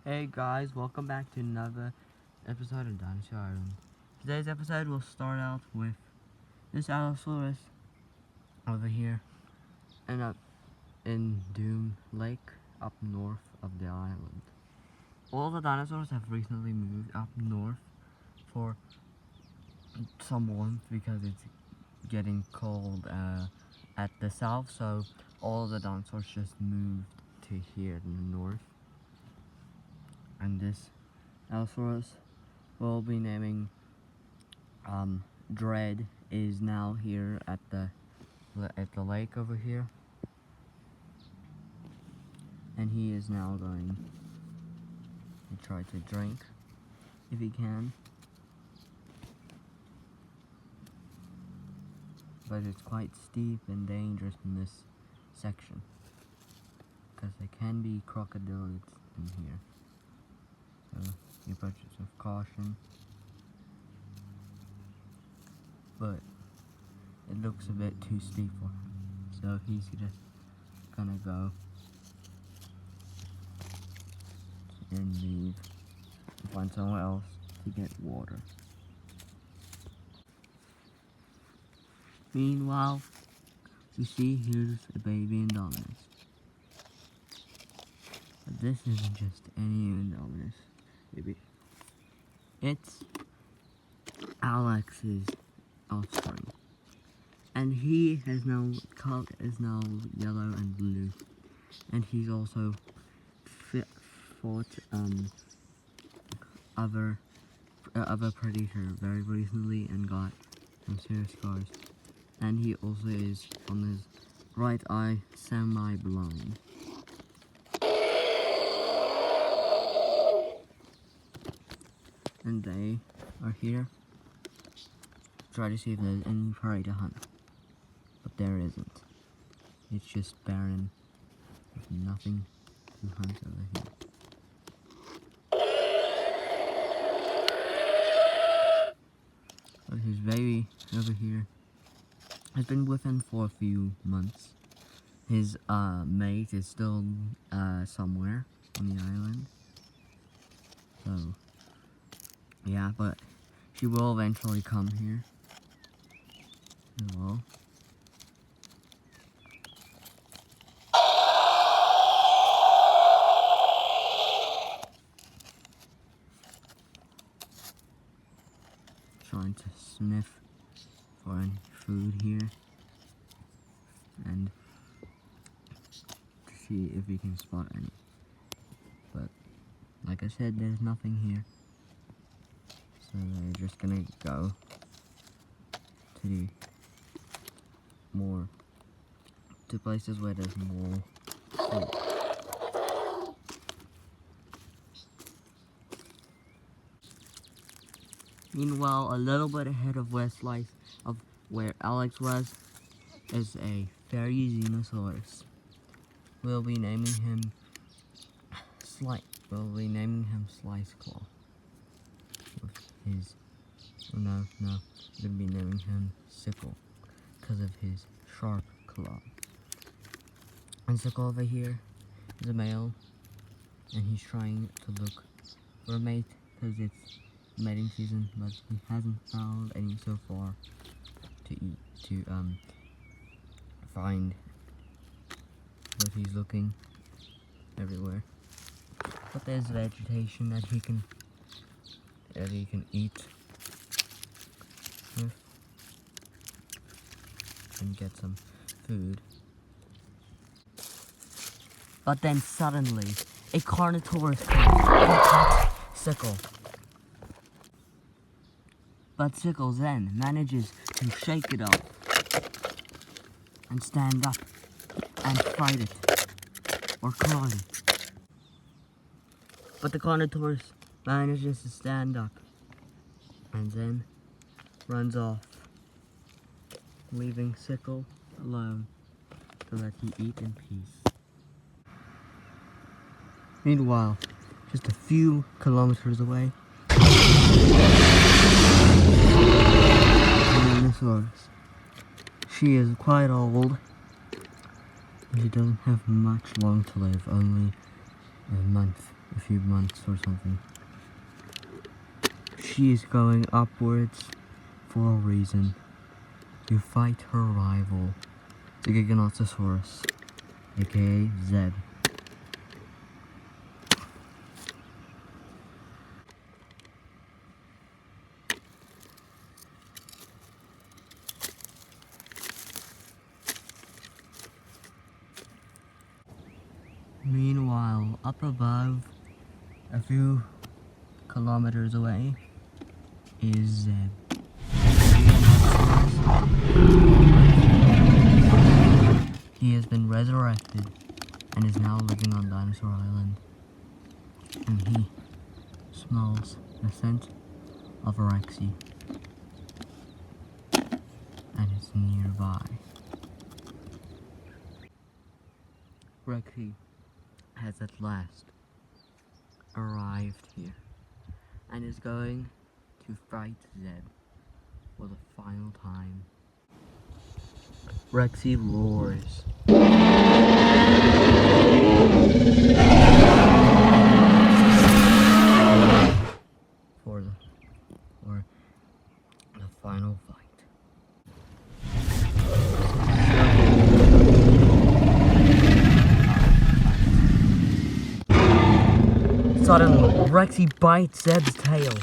Hey guys, welcome back to another episode of Dinosaur Island. Today's episode will start out with this Allosaurus over here and up in Doom Lake up north of the island. All the dinosaurs have recently moved up north for some warmth because it's getting cold at the south, so all the dinosaurs just moved to here in the north. And this Allosaurus we'll be naming Dread is now here at the lake over here, and he is now going to try to drink if he can, but it's quite steep and dangerous in this section because there can be crocodiles in here. So you approach it with caution, but it looks a bit too steep for him, so he's just gonna go and leave and find somewhere else to get water. Meanwhile, you see here's a baby Indominus. But this isn't just any Indominus. Maybe it's Alex's offspring, and he has now is now yellow and blue, and he's also fought other predator very recently and got some serious scars, and he also is on his right eye semi-blind. And they are here to try to see if there's any prey to hunt. But there isn't. It's just barren. There's nothing to hunt over here. But his baby over here has been with him for a few months. His mate is still somewhere on the island. So yeah, but she will eventually come here as well. Trying to sniff for any food here and to see if we can spot any. But like I said, there's nothing here. So they're just gonna go to places where there's more food. Meanwhile, a little bit ahead of where Alex was, is a fairy Xenosaurus. We'll be naming him Slice Claw. No, we're gonna be naming him Sickle because of his sharp claw. And Sickle over here is a male, and he's trying to look for a mate because it's mating season, but he hasn't found any so far to find. But he's looking everywhere. But there's vegetation that he can eat with and get some food. But then suddenly, a Carnotaurus comes and attacks Sickle. But Sickle then manages to shake it off and stand up and fight it, or claw it. But the Carnotaurus manages to stand up and then runs off, leaving Sickle alone to let he eat in peace. Meanwhile, just a few kilometers away, Dinosaurus. She is quite old, and she doesn't have much long to live, only a month a few months or something. She is going upwards for a reason. To fight her rival, the Giganotosaurus, aka Zeb. Meanwhile, up above, a few kilometers away, is Zeb. He has been resurrected and is now living on Dinosaur Island. And he smells the scent of Rexy and is nearby. Rexy has at last arrived here and is going to fight Zeb for the final time. Rexy roars. For the final fight. Suddenly, Rexy bites Zeb's tail.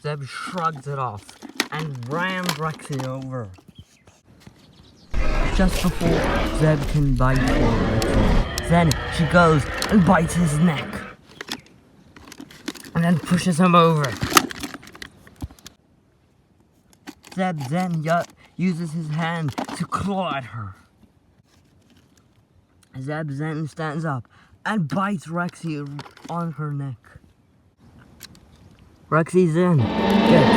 Zeb shrugs it off and rams Rexy over. Just before Zeb can bite Rexy, then she goes and bites his neck. And then pushes him over. Zeb then uses his hand to claw at her. Zeb then stands up and bites Rexy on her neck. Rexy then gets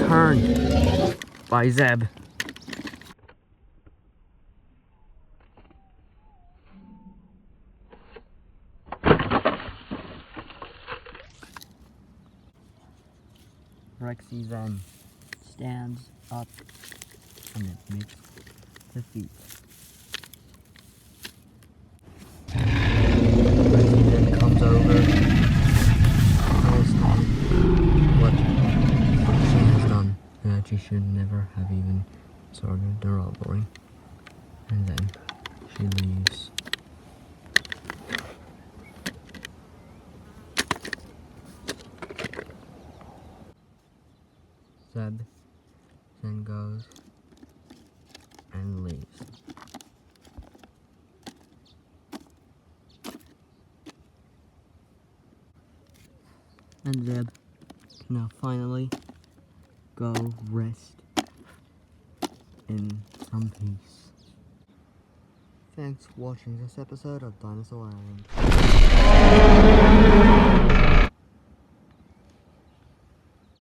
turned by Zeb. Rexy then stands up and admits defeat. Rexy then comes over and tells them what she has done, and that she should never have even started the rivalry. And then she leaves. Zeb then goes and leaves. And Zeb can now finally go rest in some peace. Thanks for watching this episode of Dinosaur Island.